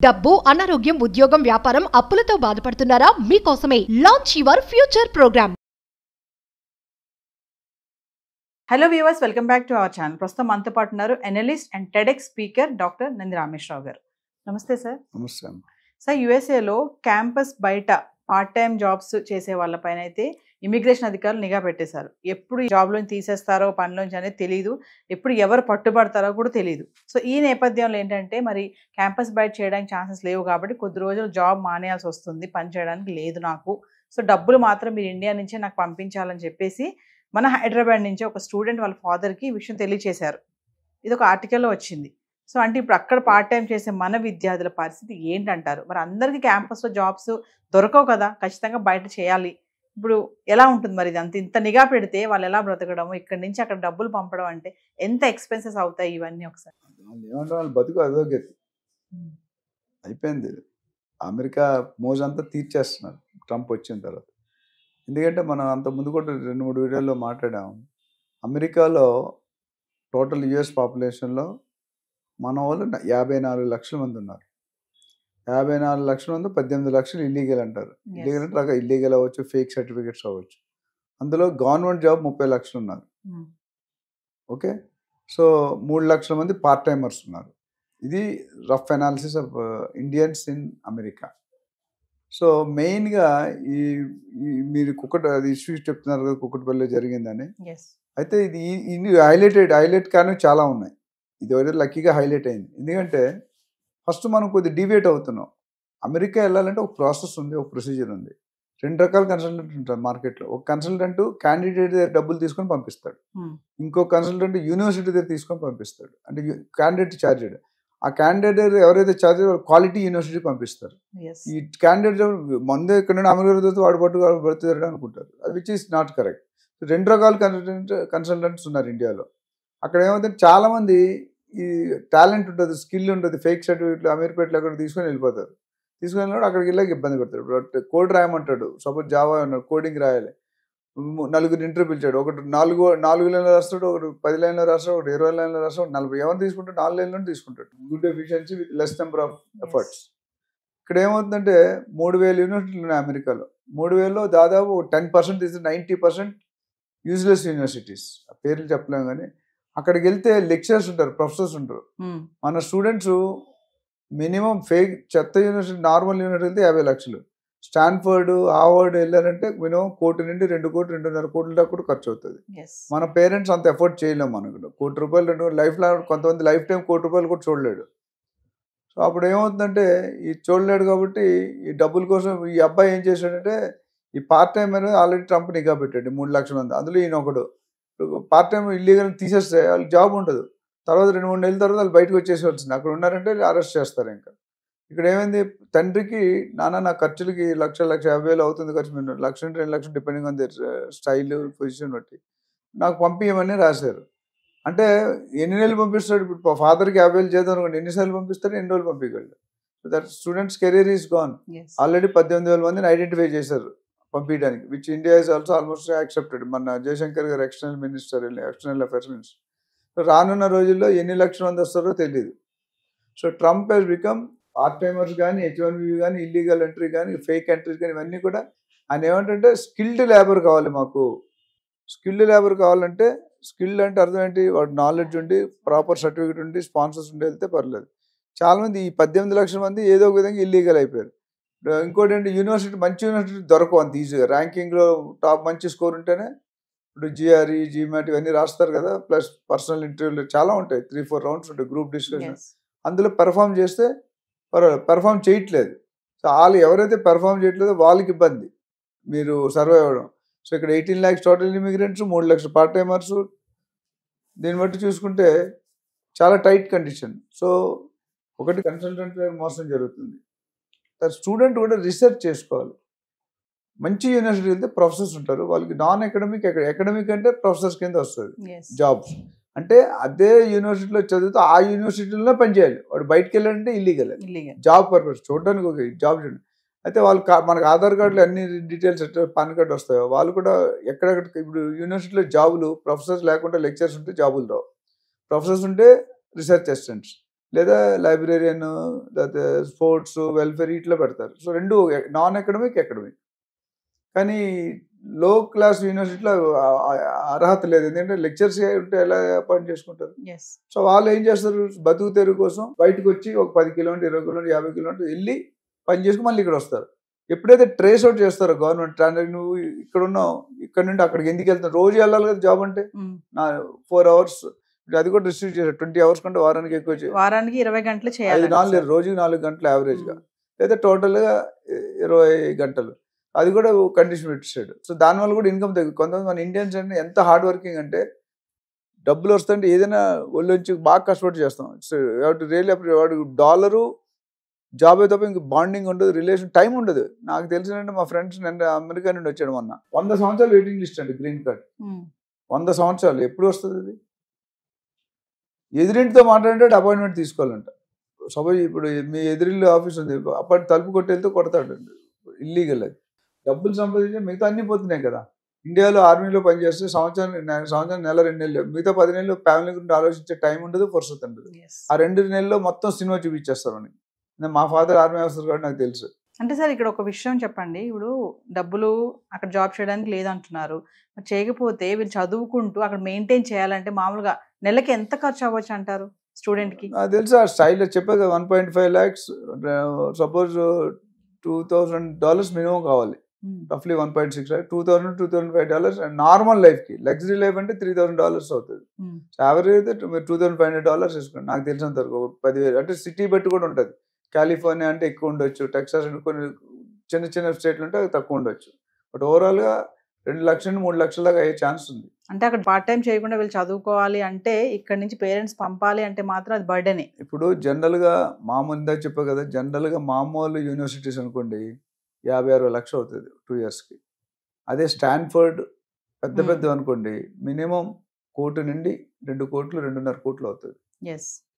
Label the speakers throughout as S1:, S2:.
S1: డబ్బు, అనారోగ్యం, ఉద్యోగం, వ్యాపారం, అప్పులతో బాధపడుతున్నారా? మీకోసమే launch your future program.
S2: Hello viewers, welcome back to our channel. ప్రస్తుతం మనతో పాటు ఉన్నారు analyst and TEDx speaker doctor Nandi Rameshwara Rao గారు. నమస్తే సార్.
S3: నమస్తే.
S2: సార్, యుఎస్ఏలో క్యాంపస్ బయట పార్ట్ టైం జాబ్స్ చేసే వాళ్ళపైన అయితే ఇమిగ్రేషన్ అధికారులు నిఘా పెట్టేశారు. ఎప్పుడు ఈ జాబ్లోని తీసేస్తారో పనిలోంచి అనేది తెలియదు, ఎప్పుడు ఎవరు పట్టుబడతారో కూడా తెలియదు. సో ఈ నేపథ్యంలో ఏంటంటే మరి క్యాంపస్ బయట చేయడానికి ఛాన్సెస్ లేవు కాబట్టి కొద్ది రోజులు జాబ్ మానేయాల్సి వస్తుంది, పని చేయడానికి లేదు నాకు. సో డబ్బులు మాత్రం మీరు ఇండియా నుంచే నాకు పంపించాలని చెప్పేసి మన హైదరాబాద్ నుంచి ఒక స్టూడెంట్ వాళ్ళ ఫాదర్కి ఈ విషయం తెలియచేశారు. ఇది ఒక ఆర్టికల్లో వచ్చింది. సో అంటే ఇప్పుడు అక్కడ పార్ట్ టైం చేసే మన విద్యార్థుల పరిస్థితి ఏంటంటారు? మరి అందరికీ క్యాంపస్లో జాబ్స్ దొరకవు కదా, ఖచ్చితంగా బయట చేయాలి. ఇప్పుడు ఎలా ఉంటుంది మరి? ఇది అంత ఇంత నిఘా పెడితే వాళ్ళు ఎలా బ్రతకడము, ఇక్కడ నుంచి అక్కడ డబ్బులు పంపడం అంటే ఎంత ఎక్స్పెన్సెస్ అవుతాయి ఇవన్నీ? ఒకసారి
S3: ఏమంటే వాళ్ళు బతుకు అధోగతి అయిపోయింది. అమెరికా మోజంతా తీర్చేస్తున్నారు ట్రంప్ వచ్చిన తర్వాత. ఎందుకంటే మనం అంత ముందు కూడా 2-3 వీడియోల్లో మాట్లాడాం. అమెరికాలో టోటల్ యుఎస్ పాపులేషన్లో మన వాళ్ళు 54 లక్షల మంది ఉన్నారు. 54 లక్షల మంది 18 లక్షలు ఇల్లీగల్ అంటారు. ఇల్లీగల్ అంటే రక ఇల్లీగల్ అవ్వచ్చు, ఫేక్ సర్టిఫికెట్స్ అవ్వచ్చు. అందులో గవర్నమెంట్ జాబ్ 30 లక్షలు ఉన్నారు. ఓకే, సో 3 లక్షల మంది పార్ట్ టైమర్స్ ఉన్నారు. ఇది rough analysis of Indians in America. So మెయిన్గా ఈ మీరు అది ఇష్యూ చెప్తున్నారు కదా, కుక్కటిపల్లిలో జరిగిందని. అయితే ఇది హైలైట్ కానీ చాలా ఉన్నాయి. ఇది ఒకటి లక్కీగా హైలైట్ అయింది. ఎందుకంటే ఫస్ట్ మనం కొద్దిగా డివేట్ అవుతున్నాం. అమెరికా వెళ్ళాలంటే ఒక ప్రాసెస్ ఉంది, ఒక ప్రొసీజర్ ఉంది. 2 రకాల కన్సల్టెంట్ ఉంటారు మార్కెట్లో. ఒక కన్సల్టెంట్ క్యాండిడేట్ దగ్గర డబ్బులు తీసుకొని పంపిస్తాడు, ఇంకో కన్సల్టెంట్ యూనివర్సిటీ దగ్గర తీసుకొని పంపిస్తాడు. అంటే క్యాండిడేట్ ఛార్జెడ్. ఆ క్యాండిడేట్ ఎవరైతే ఛార్జ్ క్వాలిటీ యూనివర్సిటీ పంపిస్తారు. ఈ క్యాండిడేట్ మందే ఇక్కడ అమెరికా వాడు పడుతుంది అనుకుంటారు, అది విచ్ ఈస్ నాట్ కరెక్ట్. 2 రకాల కన్సల్టెంట్స్ ఉన్నారు ఇండియాలో. అక్కడ ఏమవుతుంది, చాలామంది ఈ టాలెంట్ ఉంటుంది, స్కిల్ ఉంటుంది, ఫేక్ సర్టిఫికెట్లు అమీర్పేటలో అక్కడ తీసుకొని వెళ్ళిపోతారు. తీసుకొని వెళ్ళినప్పుడు అక్కడికి వెళ్ళాక ఇబ్బంది పెడతాడు. కోడ్ రాయమంటాడు, సపోజ్ జావా అన్నాడు, కోడింగ్ రాయాలి. 4 ఇంటర్వ్యూ పిలిచాడు. ఒకటి 4 లైన్లో రాస్తాడు, ఒకటి 10 లైన్లో రాస్తాడు, ఒకటి 20 లైన్లో రాస్తాడు, 40. ఎవరు తీసుకుంటాడు? 4 లైన్లో తీసుకుంటాడు. Good efficiency with less number of efforts. ఇక్కడ ఏమవుతుందంటే 3000 యూనివర్సిటీలు ఉన్నాయి అమెరికాలో. 3000లో దాదాపు 10% తీసి 90% యూజ్లెస్ యూనివర్సిటీస్. ఆ పేర్లు చెప్పలేము కానీ అక్కడికి వెళ్తే లెక్చరర్స్ ఉంటారు, ప్రొఫెసర్స్ ఉంటారు. మన స్టూడెంట్స్ మినిమం ఫేక్ చెత్త యూనివర్సిటీ, నార్మల్ యూనివర్సిటీ వెళ్తే 50 లక్షలు. స్టాన్ఫర్డ్, హార్వర్డ్ వెళ్ళారంటే మినిమం 1 కోటి నుండి 2 కోట్లు 2.5 కోట్ల దాకా కూడా ఖర్చు అవుతుంది. మన పేరెంట్స్ అంత ఎఫర్ట్ చేయలేము. మనకు 1 కోటి రూపాయలు 2 లైఫ్ లాంగ్, కొంతమంది లైఫ్ టైం 1 కోటి రూపాయలు కూడా చూడలేడు. సో అప్పుడు ఏమవుతుందంటే ఈ చూడలేడు కాబట్టి ఈ డబ్బుల కోసం ఈ అబ్బాయి ఏం చేశాడంటే ఈ పార్ట్ టైం అనేది ఆల్రెడీ ట్రంప్ నిఘా పెట్టాడు 3 లక్షల మంది. అందులో ఈయన ఒకడు. పార్ట్ టైం ఇల్లీగల్ తీసేస్తే వాళ్ళకి జాబ్ ఉండదు. తర్వాత 2-3 నెలల తర్వాత వాళ్ళు బయటకు వచ్చేసేవాల్సింది. అక్కడ ఉన్నారంటే అరెస్ట్ చేస్తారు. ఇంకా ఇక్కడ ఏమైంది, తండ్రికి నా ఖర్చులకి 1,50,000 అవుతుంది ఖర్చు, మీరు 1,00,000-2 లక్షలు depending on their style position బట్టి నాకు పంపించమని రాశారు. అంటే ఎన్ని నెలలు పంపిస్తాడు? ఇప్పుడు ఫాదర్కి 50,000 చేద్దాం అనుకోండి, ఎన్నిసార్లు పంపిస్తాడు, ఎన్ని రోజులు పంపించగలడు? So that students career is gone. Already 18,000 మందిని ఐడెంటిఫై చేశారు పంపించడానికి, which India is also almost accepted. మన జయశంకర్ గారు external minister, external affairs minister. రానున్న రోజుల్లో ఎన్ని లక్షల మంది వస్తారో తెలియదు. So Trump has become part timers కానీ, H1B కానీ, ఇల్లీగల్ ఎంట్రీ కానీ, ఫేక్ ఎంట్రీస్ కానీ, ఇవన్నీ కూడా ఆయన ఏమంటే స్కిల్డ్ లేబర్ కావాలి మాకు. స్కిల్డ్ లేబర్ కావాలంటే, స్కిల్డ్ అంటే అర్థం ఏంటి? వాడు నాలెడ్జ్ ఉండి, ప్రాపర్ సర్టిఫికేట్ ఉండి, స్పాన్సర్స్ ఉండి వెళ్తే పర్లేదు. చాలామంది ఈ 18 లక్షల మంది ఏదో ఒక విధంగా ఇల్లీగల్ అయిపోయారు. ఇంకోటి ఏంటి, యూనివర్సిటీ మంచి యూనివర్సిటీ దొరకవు అంత ఈజీగా. ర్యాంకింగ్లో టాప్ మంచి స్కోర్ ఉంటేనే ఇప్పుడు GRE, GMAT ఇవన్నీ రాస్తారు కదా, ప్లస్ పర్సనల్ ఇంటర్వ్యూలు చాలా ఉంటాయి, 3-4 రౌండ్స్ ఉంటాయి, గ్రూప్ డిస్కషన్. అందులో పెర్ఫామ్ చేస్తే పర్వాలేదు. పెర్ఫామ్ చేయట్లేదు. సో వాళ్ళు ఎవరైతే పెర్ఫామ్ చేయట్లేదో వాళ్ళకి ఇబ్బంది మీరు సర్వే అవ్వడం. సో ఇక్కడ 18 lakhs టోటల్ ఇమిగ్రెంట్స్, 3 లక్షల పార్ట్ టైమర్స్. దీన్ని బట్టి చూసుకుంటే చాలా టైట్ కండిషన్. సో ఒకటి కన్సల్టెంట్ మోసం జరుగుతుంది. స్టూడెంట్ కూడా రీసెర్చ్ చేసుకోవాలి. మంచి యూనివర్సిటీ వెళ్తే ప్రొఫెసర్స్ ఉంటారు, వాళ్ళకి నాన్ అకాడమిక్, అకాడమిక్ అంటే ప్రొఫెసర్స్ కింద వస్తుంది జాబ్స్. అంటే అదే యూనివర్సిటీలో చదివితే ఆ యూనివర్సిటీలో పనిచేయాలి. వాడు బయటకు వెళ్ళాలంటే ఇల్లీగల్, జాబ్ పర్పస్ చూడడానికి ఒక జాబ్ చూడండి. అయితే వాళ్ళు మనకు ఆధార్ కార్డులో అన్ని డీటెయిల్స్ పాన్ కార్డు వస్తాయో వాళ్ళు కూడా ఎక్కడెక్కడ. ఇప్పుడు యూనివర్సిటీలో జాబులు ప్రొఫెసర్స్ లేకుండా లెక్చర్స్ ఉంటే జాబులు రావు, ప్రొఫెసర్స్ ఉంటే రీసెర్చ్ అసిస్టెంట్స్. లేదా లైబ్రేరియన్, లేకపోతే స్పోర్ట్స్, వెల్ఫేర్ ఇట్లా పెడతారు. సో రెండు నాన్ అకాడమిక్, అకాడమిక్. కానీ లో క్లాస్ యూనివర్సిటీలో అర్హత లేదు. ఎందుకంటే లెక్చర్స్ ఉంటే ఎలా అపాయింట్ చేసుకుంటారు? సో వాళ్ళు ఏం చేస్తారు, బతుకు తెరుగు కోసం బయటకు వచ్చి ఒక 10 కిలోమీటర్, 20 కిలోమీటర్, 50 కిలోమీటర్ వెళ్ళి పని చేసుకుని మళ్ళీ ఇక్కడ వస్తారు. ఎప్పుడైతే ట్రేస్ అవుట్ చేస్తారో గవర్నమెంట్, నువ్వు ఇక్కడ ఉన్నావు, ఇక్కడ నుండి అక్కడికి ఎందుకు వెళ్తావు, రోజు వెళ్ళాలి కదా జాబ్ అంటే, నా 4 hours, అది కూడా రిస్ట్రిక్ట్ చేశారు. 20 hours కంటే వారానికి ఎక్కువ చేయాలి.
S2: వారానికి 20 గంటలు చేయాలి.
S3: 4 రోజుకి 4 గంటలు యావరేజ్ గా, లేదా టోటల్ గా 20 గంటలు. అది కూడా కండిషన్ పెట్టాడు. సో దానివల్ల కూడా ఇన్కమ్ తగ్గు. కొంతమంది మన ఇండియన్స్ అంటే ఎంత హార్డ్ వర్కింగ్ అంటే, డబ్బులు వస్తుంటే ఏదైనా ఒళ్ళొంచి బాగా కష్టపడి చేస్తాం. సో రియల్లీ వాడు డాలరు జాబ్ అయితే తప్ప ఇంక బాండింగ్ ఉండదు, రిలేషన్ టైం ఉండదు. నాకు తెలిసినంటే మా ఫ్రెండ్స్ నిన్న అమెరికా నుండి వచ్చాడు మొన్న, 100 సంవత్సరాలు వెయిటింగ్ లిస్ట్ అండి గ్రీన్ కార్డ్. 100 సంవత్సరాలు ఎప్పుడు వస్తుంది అది? ఎదురింటితో మాట్లాడే అపాయింట్మెంట్ తీసుకోవాలంట. సపోజ్ ఇప్పుడు మీ ఎదురిల్లు ఆఫీస్ ఉంది, అప్పటి తలుపు కొట్టి వెళ్తే కొడతాడు, ఇల్లీగల్. అది డబ్బులు సంపాదించే మిగతా అన్ని పోతున్నాయి కదా. ఇండియాలో ఆర్మీలో పనిచేస్తే సంవత్సరం నెల 2 నెలలు, మిగతా 10 నెలలు ఫ్యామిలీ గురించి ఆలోచించే టైం ఉండదు, ఫుర్సత్ ఉండదు. ఆ 2 నెలల్లో మొత్తం సినిమా చూపించేస్తారు అని. మా ఫాదర్ ఆర్మీ ఆఫీసర్ కాబట్టి నాకు తెలుసు.
S2: అంటే సార్ ఇక్కడ ఒక విషయం చెప్పండి, ఇప్పుడు డబ్బులు అక్కడ జాబ్ చేయడానికి లేదంటున్నారు, చేయకపోతే వీళ్ళు చదువుకుంటూ అక్కడ మెయింటైన్ చేయాలంటే మామూలుగా నెలకి ఎంత ఖర్చు అవ్వచ్చు అంటారు స్టూడెంట్ కి?
S3: నాకు తెలుసు ఆ స్టైల్ చెప్పే కదా, 1.5 lakhs, సపోజ్ $2,000 మినిమం కావాలి, రఫ్లీ 1.6 lakh, $2,000-$2,500 నార్మల్ లైఫ్ కి. లగ్జరీ లైఫ్ అంటే $3,000 అవుతుంది. యావరేజ్ అయితే మీరు $2,500 వేసుకోండి. నాకు తెలిసినంత వరకు 10,000, అంటే సిటీ బట్టి కూడా ఉంటుంది. కాలిఫోర్నియా అంటే ఎక్కువ ఉండొచ్చు, టెక్సాస్ కొన్ని చిన్న చిన్న స్టేట్లు ఉంటే తక్కువ ఉండొచ్చు. బట్ ఓవరాల్ గా 2 లక్షలు 3 లక్షల దాకా అయ్యే ఛాన్స్ ఉంది.
S2: అంటే అక్కడ పార్ట్ టైం చేయకుండా వీళ్ళు చదువుకోవాలి అంటే, ఇక్కడ నుంచి పేరెంట్స్ పంపాలి అంటే మాత్రం అది బర్డెనే.
S3: ఇప్పుడు జనరల్ గా మామూలు ఇందా చెప్పా కదా, జనరల్ గా మామూలు యూనివర్సిటీస్ అనుకోండి 50-60 లక్షలు అవుతుంది 2 years కి. అదే స్టాన్ఫర్డ్ పెద్ద పెద్ద అనుకోండి మినిమం 1 కోటి నుండి 2 కోట్లు 2.5 కోట్లు అవుతుంది.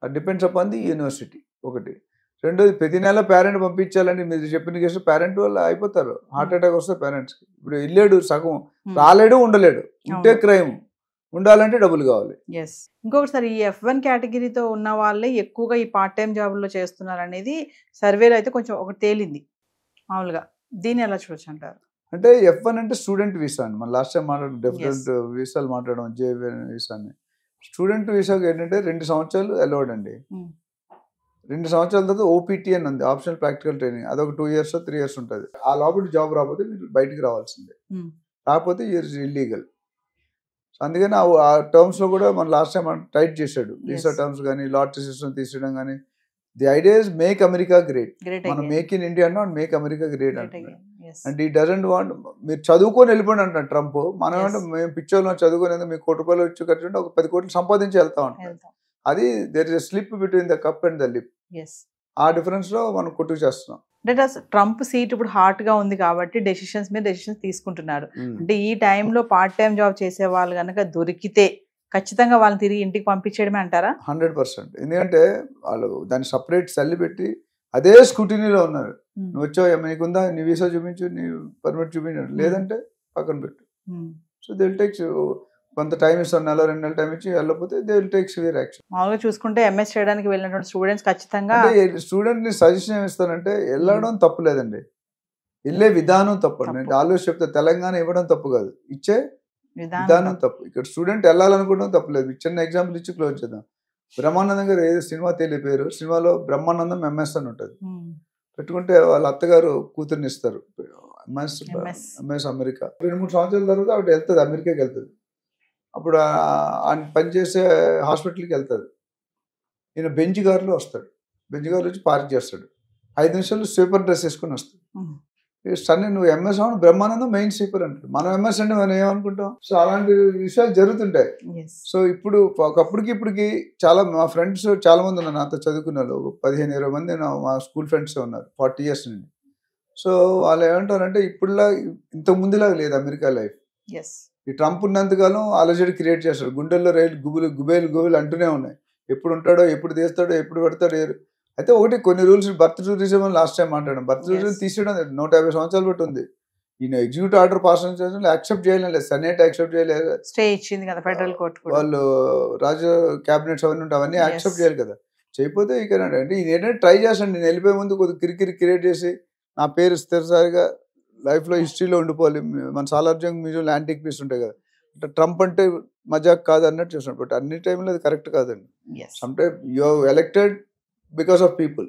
S3: అది డిపెండ్స్ అపాన్ ది యూనివర్సిటీ. ఒకటి. రెండోది, ప్రతి నెల పేరెంట్ పంపించాలని మీరు చెప్పిన కేసు పేరెంట్ వాళ్ళు అయిపోతారు, హార్ట్ అటాక్ వస్తే పేరెంట్స్కి. ఇప్పుడు వెళ్ళాడు సగం, రాలేడు, ఉండలేడు, ఉంటే క్రైమ్, ఉండాలంటే డబ్బులు కావాలి.
S2: ఇంకొకటి ఈ F1 కేటగిరీతో ఉన్న వాళ్ళే ఎక్కువగా ఈ పార్ట్ టైం జాబుల్లో చేస్తున్నారు అనేది సర్వేలో అయితే కొంచెం ఒకటి తేలింది మామూలుగా. దీన్ని ఎలా చూడొచ్చు అంటారు?
S3: అంటే F1 అంటే స్టూడెంట్ వీసా అండి. మన లాస్ట్ టైం మాట్లాడడం డిఫరెంట్ వీసాలు మాట్లాడడం, జేవీ వీసాని. స్టూడెంట్ వీసాకి ఏంటంటే 2 సంవత్సరాలు అలౌడ్ అండి. 2 సంవత్సరాల తర్వాత OPT అని ఉంది, ఆప్షనల్ ప్రాక్టికల్ ట్రైనింగ్. అదొక 2 years 3 years ఉంటుంది. ఆ లోపల జాబ్ రాకపోతే మీరు బయటికి రావాల్సిందే, రాకపోతే ఇయర్ ఇల్లీగల్. అందుకని ఆ టర్మ్స్ లో కూడా మన లాస్ట్ టైం టైట్ చేశాడు వీసా టర్మ్స్ కానీ, లాటరీ సిస్టమ్ తీసేయడం కానీ. The idea is make America great. మనం మేక్ ఇన్ ఇండియా అన్నా మేక్ అమెరికా గ్రేట్ అంటున్నాడు. అండ్ ఈ డజంట్ వాంట్ మీరు చదువుకొని వెళ్ళిపోండి అంటాడు ట్రంప్. మనం అంటే మేము పిచ్చోళ్ళం చదువుకునేది, మీకు ₹1 కోటి వచ్చి ఖర్చు ఒక 10 కోట్లు సంపాదించి వెళ్తా ఉంటాం. అది there is a slip between the cup and the lip. ఆ డిఫరెన్స్ లో మనం కొట్టుకు చేస్తున్నాం.
S2: అంటే ట్రంప్ సీట్ ఇప్పుడు హాట్ గా ఉంది కాబట్టి డెసిషన్స్ మీద డెసిషన్స్ తీసుకుంటున్నారు. అంటే ఈ టైంలో పార్ట్ టైం జాబ్ చేసే వాళ్ళు కనుక దొరికితే ఖచ్చితంగా వాళ్ళని తిరిగి ఇంటికి పంపించేయడమే అంటారా?
S3: 100%. ఎందుకంటే వాళ్ళు దాన్ని సపరేట్ సెల్ పెట్టి అదే స్క్రూటినీలో ఉన్నారు. నువ్వు వచ్చావు, నీకుందా, నీ వీసా చూపించు, నీ పర్మిట్ చూపించు, లేదంటే పక్కన పెట్టు. సో దే విల్ టేక్ కొంత టైం ఇస్తారు, 1-2 నెలలు టైం ఇచ్చి వెళ్ళకపోతే they will take severe action.
S2: మామూలుగా చూసుకుంటే MS చేయడానికి వెళ్ళినటువంటి స్టూడెంట్స్ ఖచ్చితంగా
S3: స్టూడెంట్ ని సజెషన్ ఏమి ఇస్తారంటే, వెళ్ళడం తప్పు లేదండి, వెళ్ళే విధానం తప్పు. నేను ఆలోచన చెప్తా, తెలంగాణ ఇవ్వడం తప్పు కాదు, ఇచ్చే విధానం తప్పు. ఇక్కడ స్టూడెంట్ వెళ్ళాలనుకోవడం తప్పులేదు. చిన్న ఎగ్జాంపుల్ ఇచ్చి క్లోజ్ చేద్దాం. బ్రహ్మానందం గారు ఏదో సినిమా తెలియపోయారు, సినిమాలో బ్రహ్మానందం MS అని ఉంటుంది. పెట్టుకుంటే వాళ్ళ అత్తగారు కూతుర్ని ఇస్తారు, MS అమెరికా. 2-3 సంవత్సరాల తర్వాత ఆవిడ వెళ్తుంది, అమెరికాకి వెళ్తుంది. అప్పుడు ఆయన పనిచేసే హాస్పిటల్కి వెళ్తుంది. ఈయన బెంచ్ కారులో వస్తాడు, బెంచ్ కారులో వచ్చి పార్క్ చేస్తాడు. 5 నిమిషాలు స్వీపర్ డ్రెస్ వేసుకొని వస్తాడు. సన్నీ నువ్వు MS అవును, బ్రహ్మానందం మెయిన్ స్వీపర్ అంటాడు. మనం MS అంటే మనం ఏమనుకుంటాం? సో అలాంటి విషయాలు జరుగుతుంటాయి. సో ఇప్పుడు ఒకప్పటికి ఇప్పటికి చాలా మా ఫ్రెండ్స్ చాలా మంది ఉన్నారు నాతో చదువుకున్న వాళ్ళు, 15-20 మంది మా స్కూల్ ఫ్రెండ్స్ ఉన్నారు 40 years నుండి. సో వాళ్ళు ఏమంటారంటే ఇప్పుడులా ఇంతకు ముందులాగా లేదు అమెరికా లైఫ్. ఈ ట్రంప్ ఉన్నంతకాలం అలజడి క్రియేట్ చేస్తాడు, గుండెల్లో రైలు గుబేలు అంటూనే ఉన్నాయి. ఎప్పుడు ఉంటాడో, ఎప్పుడు తీస్తాడో, ఎప్పుడు పెడతాడో. అయితే ఒకటి కొన్ని రూల్స్, బర్త్ టూరిజం అని లాస్ట్ టైం మాట్లాడడం, బర్త్ టూరిజం తీసేయడం 150 సంవత్సరాలు బట్టి ఉంది. ఈయన ఎగ్జిక్యూటివ్ ఆర్డర్ పాస్ యాక్సెప్ట్ చేయలేదు, సెనేట్ యాక్సెప్ట్ చేయలేదు,
S2: స్టే ఇచ్చింది కదా ఫెడరల్ కోర్ట్,
S3: వాళ్ళు రాజ్య క్యాబినెట్స్ అవన్నీ ఉంటే అవన్నీ యాక్సెప్ట్ చేయాలి కదా. చేయకపోతే ఇక అంటే ఇది ఏంటంటే ట్రై చేస్తాను. నేను వెళ్ళిపోయే ముందు కొద్దిగా కిరికిరి క్రియేట్ చేసి నా పేరు స్థిరసారిగా లైఫ్లో హిస్టరీలో ఉండిపోవాలి. మన సాలార్జంగ్ మ్యూజియంలో యాంటిక్ పీస్ ఉంటాయి కదా, అంటే ట్రంప్ అంటే మజాక్ కాదు అన్నట్టు చూస్తున్నాడు. బట్ అన్ని టైంలో అది కరెక్ట్ కాదండి. Some time you are elected because of people.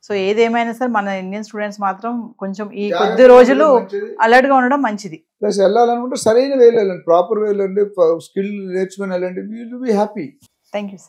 S2: So ఏదేమైనా సరే మన ఇండియన్ స్టూడెంట్స్ మాత్రం కొంచెం ఈ కొద్ది రోజులు అలర్ట్ గా ఉండడం మంచిది.
S3: ప్లస్ వెళ్ళాలనుకుంటే సరైన వేలో వెళ్ళండి, ప్రాపర్ వేలో వెళ్ళండి, స్కిల్ నేర్చుకుని వెళ్ళండి, you will be happy.
S2: Thank you.